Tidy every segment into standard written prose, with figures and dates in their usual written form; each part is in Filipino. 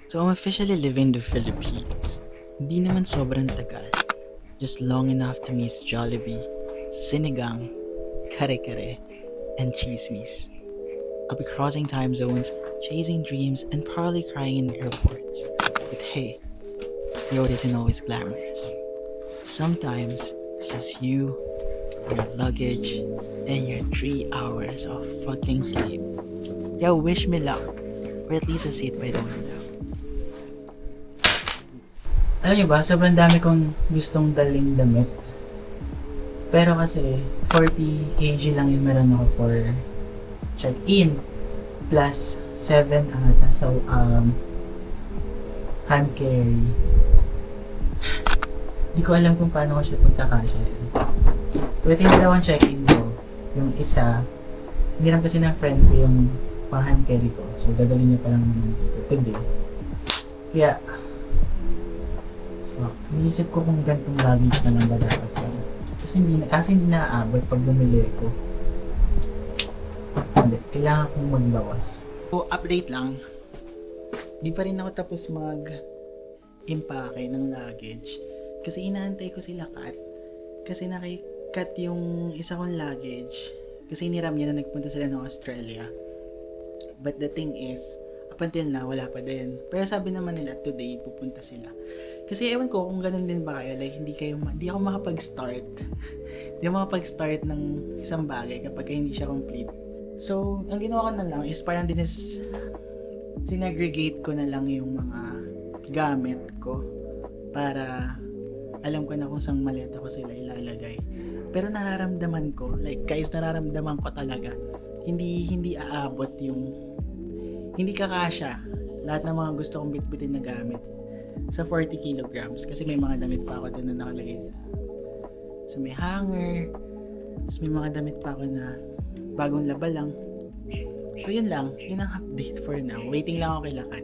So I'm officially living in the Philippines. Hindi naman sobrang tagal. Just long enough to miss Jollibee, Sinigang, Kare-Kare, and Chismis. I'll be crossing time zones, chasing dreams, and probably crying in airports. But hey, road isn't always glamorous. Sometimes it's just you, your luggage, and your 3 hours of fucking sleep. Yo, wish me luck. Or at least a seat by the window. Alam niyo ba, sobrang dami kong gustong daling damit. Pero kasi, 40 kg lang yung meron ako for check-in. Plus, 7 ata. So, hand carry. Di ko alam kung paano ko siya pagkakasya. So, ito yung dalawang check-in ko. Yung isa, hindi lang kasi ng friend ko yung pang hand carry ko. So, dadali niya pa lang naman dito today. Kaya, fuck, iniisip ko kung gantong luggage na lang ba dapat ko. Kasi hindi naaabot pag bumili ko. Hindi, kailangan kong magbawas. So, update lang. Di pa rin ako tapos mag-impake ng luggage. Kasi inaantay ko sila Kat. Kasi nakikat yung isa kong luggage. Kasi iniram niya na nagpunta sila ng Australia. But the thing is, up until na, wala pa din. Pero sabi naman nila, today, pupunta sila. Kasi ewan ko kung ganun din ba kayo, like hindi ako makapag-start. Hindi ako makapag-start ng isang bagay kapag hindi siya complete. So, ang ginawa ko na lang is parang din is sinagregate ko na lang yung mga gamit ko para alam ko na kung saan maleta ko sila ilalagay. Pero nararamdaman ko, like guys, nararamdaman ko talaga, hindi aabot yung hindi kakasya lahat ng mga gusto kong bitbitin na gamit sa 40 kilograms kasi may mga damit pa ako doon na nakalagay sa may hanger, tapos may mga damit pa ako na bagong laba lang. So yun lang, yun ang update for now. Waiting lang ako kay Lakat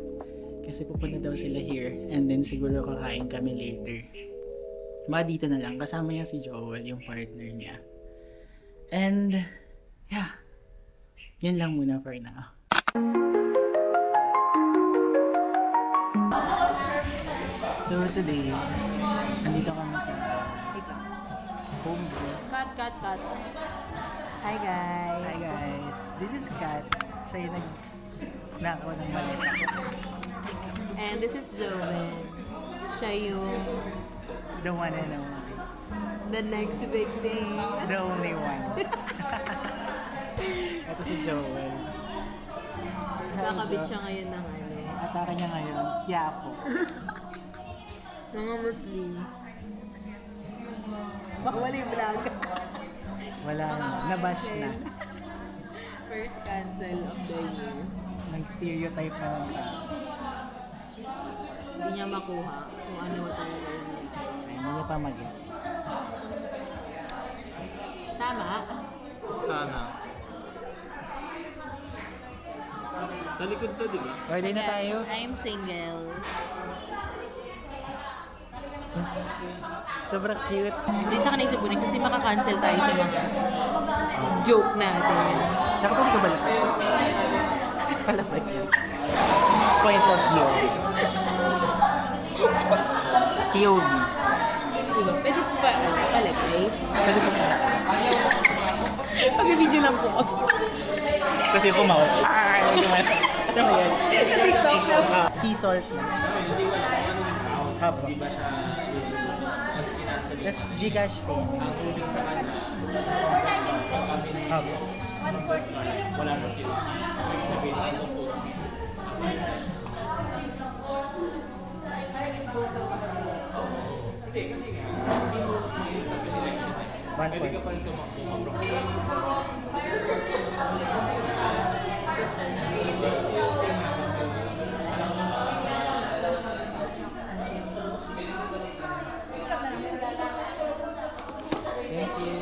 kasi pupunta daw sila here and then siguro kakain kami later. Mga dito na lang, kasama niya si Joel, yung partner niya. And yeah, yun lang muna for now. So today, andito kami sa home brew. Cut. Hi guys. Hi guys, this is Kat. Siya yung nagnakaw ng maleta. And this is Joel. Siya yung The one and only. the next big thing. The only one. Ito si Joel. So, Kakabit siya ngayon ng ano. Atake niya ngayon, Quiapo. Mga Muslim. Bawal yung vlog. Wala na, nabash na. First cancel of the year. Nag-stereotype na ng tao. Hindi niya makuha kung ano talaga yun. Ay, hindi niya pa mag-gets. Tama? Sana. Sa likod to, di ba? Order na tayo. Guys, I'm single. Sobrang cute. Hindi sa kanay sibunin kasi makakancel tayo sa mga joke natin. Tsaka pwede ka balik. Palapag yun. Point of view. POV. Diba? Pwede po ba palagay? Pwede ko pa. Pag-video lang po ako. Kasi ako mawag. Ano ba yan? TikTok siya. Sea salt na. Haba. Tapos Gcash payment. Haba. Wala na sila. Ibig sabihin, ano post? Hindi, kasi nga, hindi mo sa election eh. Pwede ka pa rin tumakbo Thank you.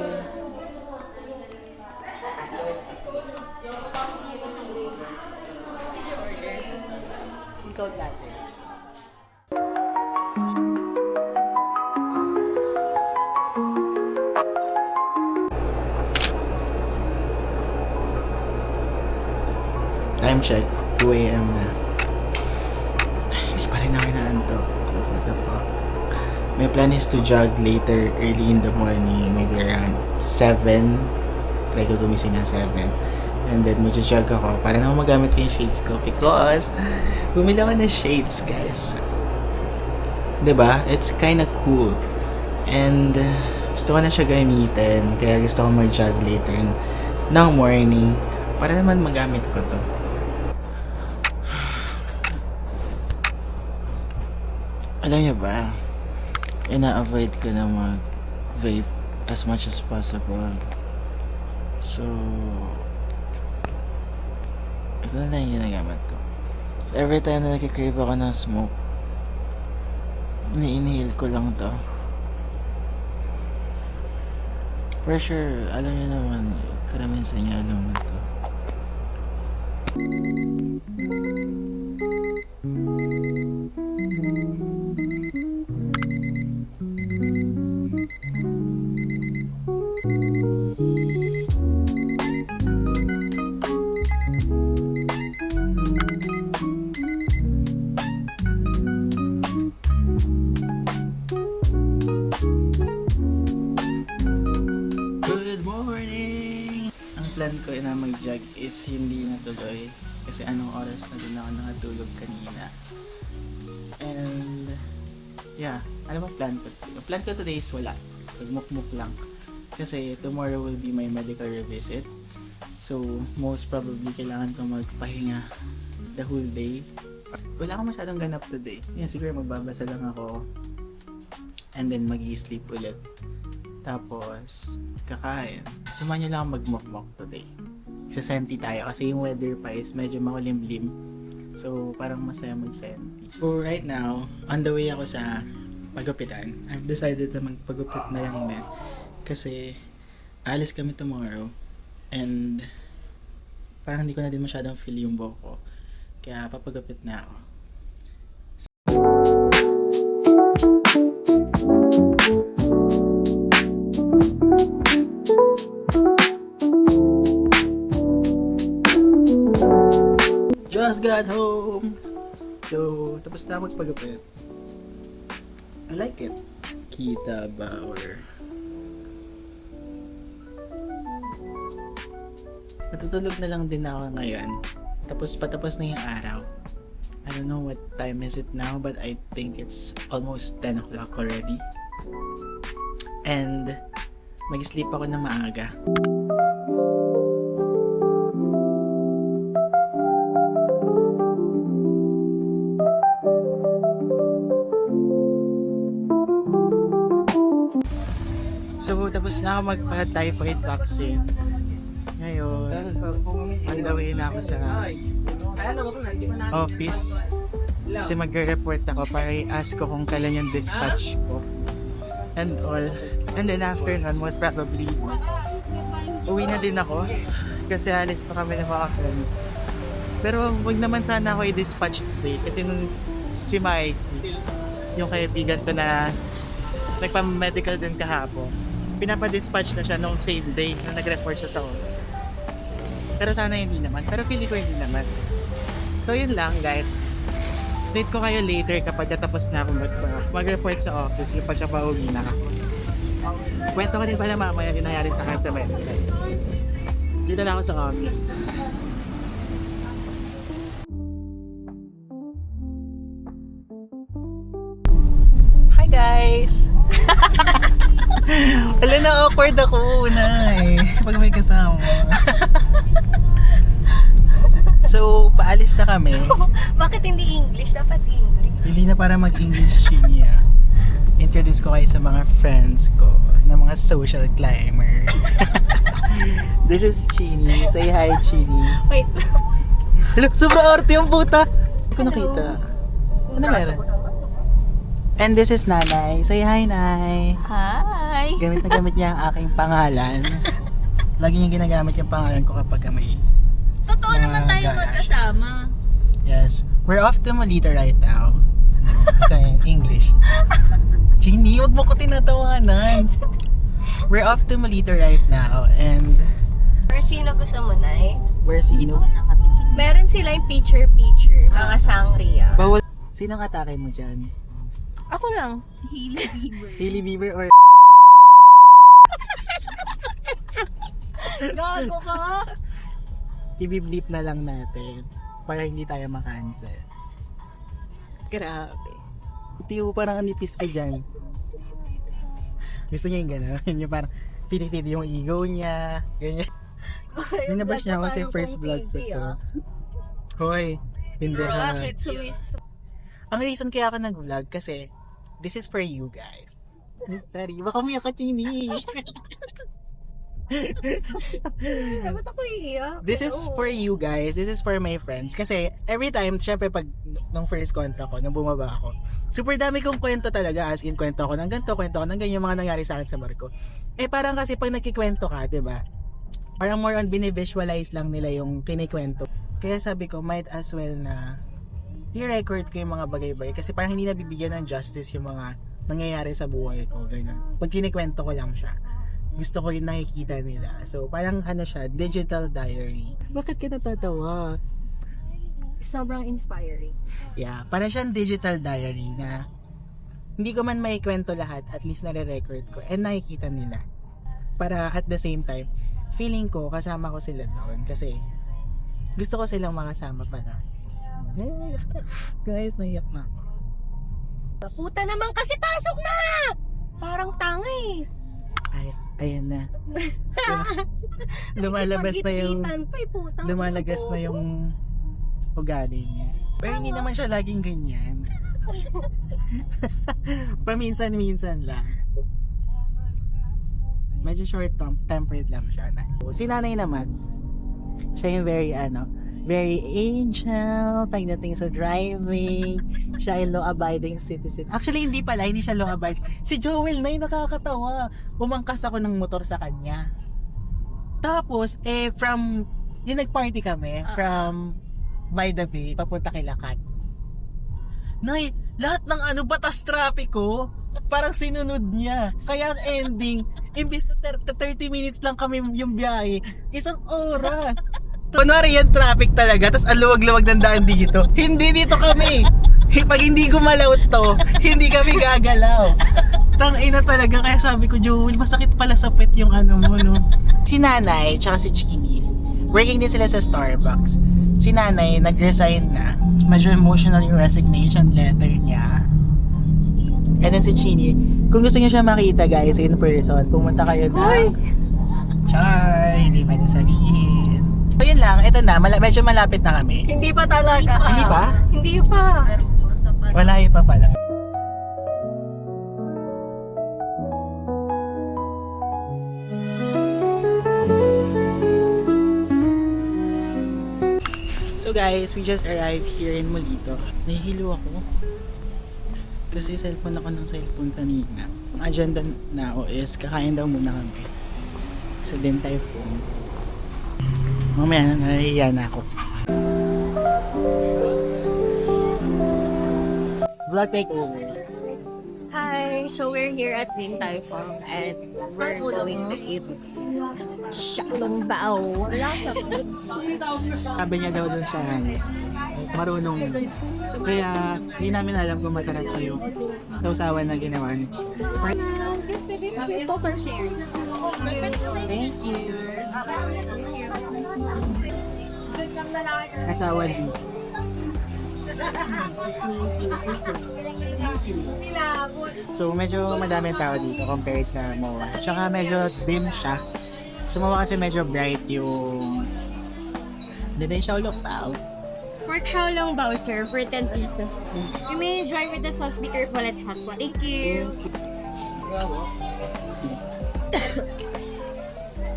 Sea salt latte. Time check, 2 a.m. na. Hindi My plan is to jog later, early in the morning, maybe around 7. Try ko gumising ng 7. And then, mag-jog ako para na magamit ko yung shades ko because bumili ako ng shades, guys. Diba? It's kinda cool. And gusto ko na siya gamitin. Kaya gusto ko mag-jog later ng morning para naman magamit ko to. Alam niyo ba, ina-avoid ko na mag-vape as much as possible. So, ito na lang yung ginagamit ko. Every time na nakikrave ako ng smoke, ni-inhale ko lang to. For sure, alam niyo naman, karamihan sa inyo alam mo to. Good morning! Ang plan ko na mag-jog is hindi natuloy kasi anong oras na din ako nakatulog kanina. And yeah, ano bang plan ko? Ang plan ko today is wala. Magmukmuk lang. Kasi tomorrow will be my medical revisit. So most probably kailangan ko magpahinga the whole day. Wala akong masyadong ganap today. Yan, siguro magbabasa lang ako and then mag-i-sleep ulit. Tapos, kakain. Samahan nyo lang magmukmuk today. Sa-senti tayo kasi yung weather pa is medyo makulimlim. So, parang masaya mag-senti. So, right now, on the way ako sa pagupitan. I've decided na magpagupit na lang din. Kasi, alis kami tomorrow. And, parang hindi ko na din masyadong feel yung buhok ko. Kaya, papagupit na ako. Just got home. So, tapos na magpagupit. I like it. Kita Bauer. Matutulog na lang din ako ngayon. Tapos patapos na yung araw. I don't know what time is it now, but I think it's almost 10 o'clock already. And mag-sleep ako na maaga. So, tapos na ako magpa-typhoid vaccine. Ngayon, on the way na ako sa office. Kasi magre-report ako para i-ask ko kung kailan yung dispatch ko. And all. And then after nun, most probably, uwi na din ako. Kasi alis pa kami ng mga friends. Pero wag naman sana ako i-dispatch today. Kasi nung si Mikey, yung kaibigan ko na nagpa-medical din kahapon, pinapa-dispatch na siya nung same day na nag-report siya sa office. Pero sana hindi naman. Pero feeling ko hindi naman. So yun lang, guys. Date ko kayo later kapag natapos na ako mag-report sa office kapag siya pauwi na ako. Kwento ko din pala mamaya yung nangyari sa akin sa medical. Dito na ako sa office. Hi guys! Wala na awkward ako una eh. Pag may kasama. So, paalis na kami. Bakit hindi English? Dapat English. Hindi na para mag-English, Chinia. Introduce ko kayo sa mga friends ko na mga social climber. This is Chini. Say hi, Chini. Wait. Hello, sobrang arte yung puta. Hindi ko nakita. Ano meron? And this is Nanay. Say hi, Nay. Hi. Gamit na gamit niya ang aking pangalan. Lagi niya ginagamit yung pangalan ko kapag may Totoo naman tayo galash. magkasama. Yes. We're off to Molita right now. Sa English. Chini, wag mo ko tinatawanan. We're off to Molita right now. And Or sino gusto mo, Nay? where's Ino? Meron sila yung picture-picture. Mga sangria. Bawal. Sinong atake mo dyan? Ako lang. Hailey Bieber. Hailey Bieber or Gago ka! i-bleep na lang natin para hindi tayo makancel. Grabe. Tiyo parang nipis pa dyan. Gusto niya yung gano'n. Yung parang pinipid yung ego niya. Ganyan. Binabash niya ako kasi first vlog ko to. Hoy, hindi ha. Bakit? Sumis. Ang reason kaya ako nag-vlog kasi this is for you guys. Sorry, baka umiyak ka, Chini. Dapat ako iiyak. This is for you guys. This is for my friends. Kasi every time, syempre pag nung first contract ko, nung bumaba ako, super dami kong kwento talaga. As in, kwento ko ng ganito, kwento ko ng ganyan, yung mga nangyari sa akin sa barko. Eh parang kasi pag nagkikwento ka, diba? Parang more on binivisualize lang nila yung kinikwento. Kaya sabi ko, might as well na i-record ko yung mga bagay-bagay. Kasi parang hindi nabibigyan ng justice yung mga nangyayari sa buhay ko. Ganyan. Pag kinikwento ko lang siya, gusto ko yung nakikita nila. So, parang ano siya, digital diary. Bakit ka natatawa? Sobrang inspiring. Yeah, parang siyang digital diary na hindi ko man maikwento lahat, at least nare-record ko and nakikita nila. Para at the same time, feeling ko kasama ko sila doon kasi gusto ko silang makasama pala. Guys, naiyak na ako. Puta naman kasi pasok na! Parang tanga eh. Ay, ayan na. Lumalabas na yung lumalagas na yung ugali niya. Pero hindi naman siya laging ganyan. Paminsan-minsan lang. Medyo short-tempered lang siya. Si nanay naman, siya yung very angel pagdating sa driving. Siya yung law-abiding citizen. Actually, hindi siya law-abiding. Si Joel na yung nakakatawa. Umangkas ako ng motor sa kanya. Tapos, from, yung nag-party kami, from by the bay, papunta kay Lakat. Nay, lahat ng batas trapiko, parang sinunod niya. Kaya ang ending, imbis na 30 minutes lang kami yung biyahe, 1 oras. Kunwari yan traffic talaga, tapos ang luwag-luwag ng daan dito. Hindi dito kami. Pag hindi gumalaw to, hindi kami gagalaw. Tangina talaga, kaya sabi ko, Joel, masakit pala sa pet yung mo, no? Si nanay, tsaka si Chini, working din sila sa Starbucks. Si nanay, nag-resign na. Medyo emotional yung resignation letter niya. And then si Chini, kung gusto niyo siya makita guys in person, pumunta kayo na Char, hindi pa sabihin. So yun lang, eto na, medyo malapit na kami. Hindi pa talaga. Hindi pa? Hindi pa. Malayo pa pala. So guys, we just arrived here in Molito. Nahihilo ako. Kasi cellphone ako ng cellphone kanina. Ang agenda na ako is kakain daw muna kami sa Din Tai Fung. Mamaya na nahihiya na ako. Vlog takeover. Hi, so we're here at Din Tai Fung and we're going to eat Xiaolong Bao. Sabi niya daw dun sa marunong. Kaya hindi namin alam kung masarap pa yung sausawan na ginawa niya. This maybe is total sharing. Thank you. Asawa din. So medyo madaming tao dito compared sa MOA. Tsaka medyo dim siya. Sa MOA kasi medyo bright yung hindi din siya ulok tao. Pork Xiaolong Bao, sir, for 10 pieces. You may dry with the sauce, be careful, it's hot one. Thank you.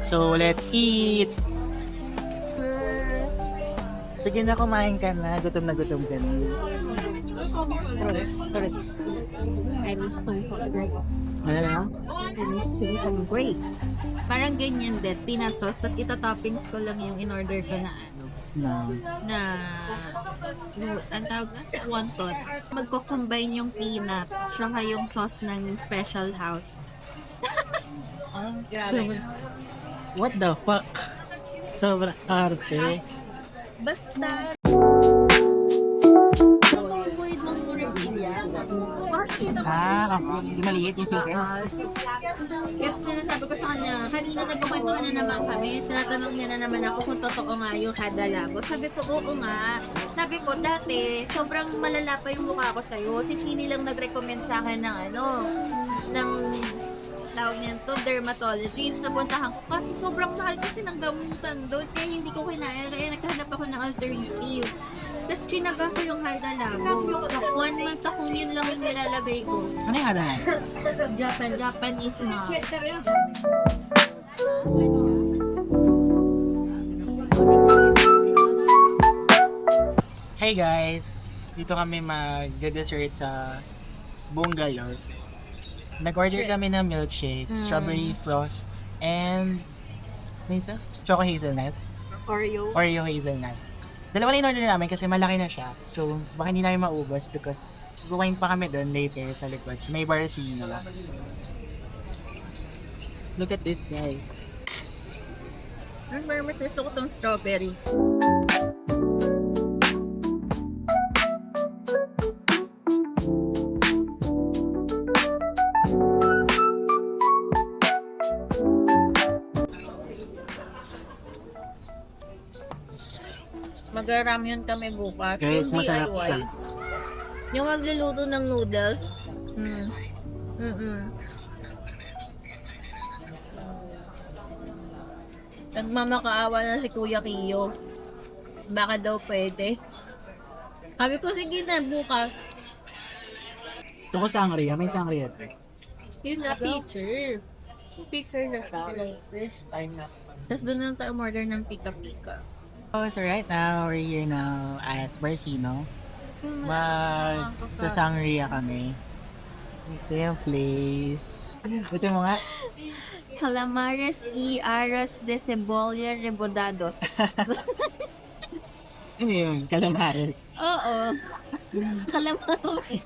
So let's eat! Sige na, kumain ka na. Gutom na ka na. Torres. I'm so hungry. Ano na? I'm so hungry. Parang ganyan din, peanut sauce, tapos ita-toppings ko lang yung in-order ko na No. ang tawag na? Wonton. Magko-combine yung peanut, tsaka yung sauce ng Special House. What the fuck? Sobrang arte. Basta, word ng Revilla. Yung maliit yung suki. Kasi sinasabi ko sa kanya, kanina nagkukwentuhan na naman kami, sinatanong niya na naman ako kung totoo nga yung hada labo. Sabi ko, oo nga. Sabi ko, dati, sobrang malala pa yung mukha ko sa'yo. Si Chini lang nag-recommend sa akin ng ng tawag niyan to, dermatologist. Napuntahan ko kasi sobrang mahal kasi ng gamutan doon. Kaya hindi ko kinaya. Kaya naghahanap ako ng alternative. Tapos chinaga ko yung hada labo. 1 month akong yun lang yung nilalagay ko. Ano yung hada na? Japanese mouth. Hey guys! Dito kami mag-dessert sa Bungalow. Nag-order kami ng milkshake, strawberry frost, and ano isa? Choco hazelnut? Oreo hazelnut. Dalawa na in-order namin kasi malaki na siya. So, baka hindi namin maubos because guwain pa kami doon later sa likod. So, may barcino. Look at this, guys. Ang mas gusto ko tong strawberry. Magra-ramyun kami bukas. Guys, Yung masarap DIY. siya. Yung magluluto ng noodles. Nagmamakaawa na si Kuya Kiyo. Baka daw pwede. Sabi ko, sige na, bukas. Gusto ko sangria. May sangria. Yun na, picture. Picture na siya. First time na. Tapos doon na tayo order ng pika-pika. So right now, we're here now at Barcino. Sa sangria kami. Ito yung place. Ito mo nga. Calamares y aros de cebolla rebodados. Ano yun? Calamares. Oo. Calamares.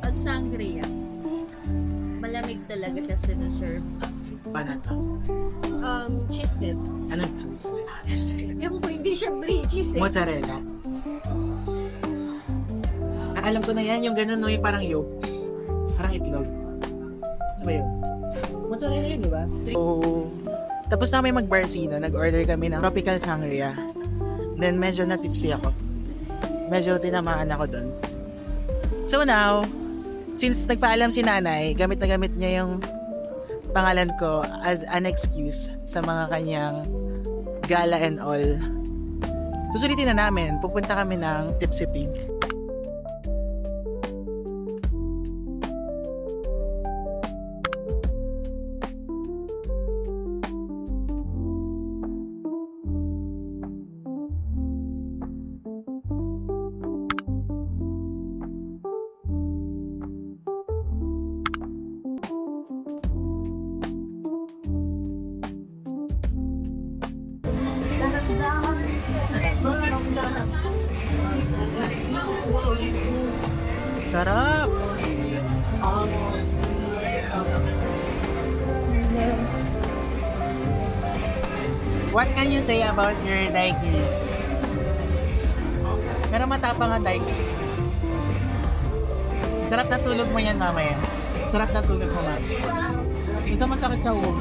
Pag sangria, malamig talaga siya sinaserve. Paano to? Cheese dip. Anong cheese? Yung po, hindi siya green cheese eh. Mozzarella. Alam ko na yan, yung ganun, no, yung parang yolk. Parang itlog. Ano ba yun? Mozzarella yun, di ba? So, tapos na kami mag-Barcino, nag-order kami ng tropical sangria. Then, medyo na-tipsy ako. Medyo tinamaan ako doon. So now, since nagpaalam si nanay, gamit na gamit niya yung pangalan ko as an excuse sa mga kanyang gala and all. Susulitin na namin, pupunta kami ng Tipsy Pig. Sarap! What can you say about your daiquiri? Pero matapang ang daiquiri. Sarap na tulog mo yan mamaya. Sarap na tulog mo mamaya. Ito masakit sa ulo.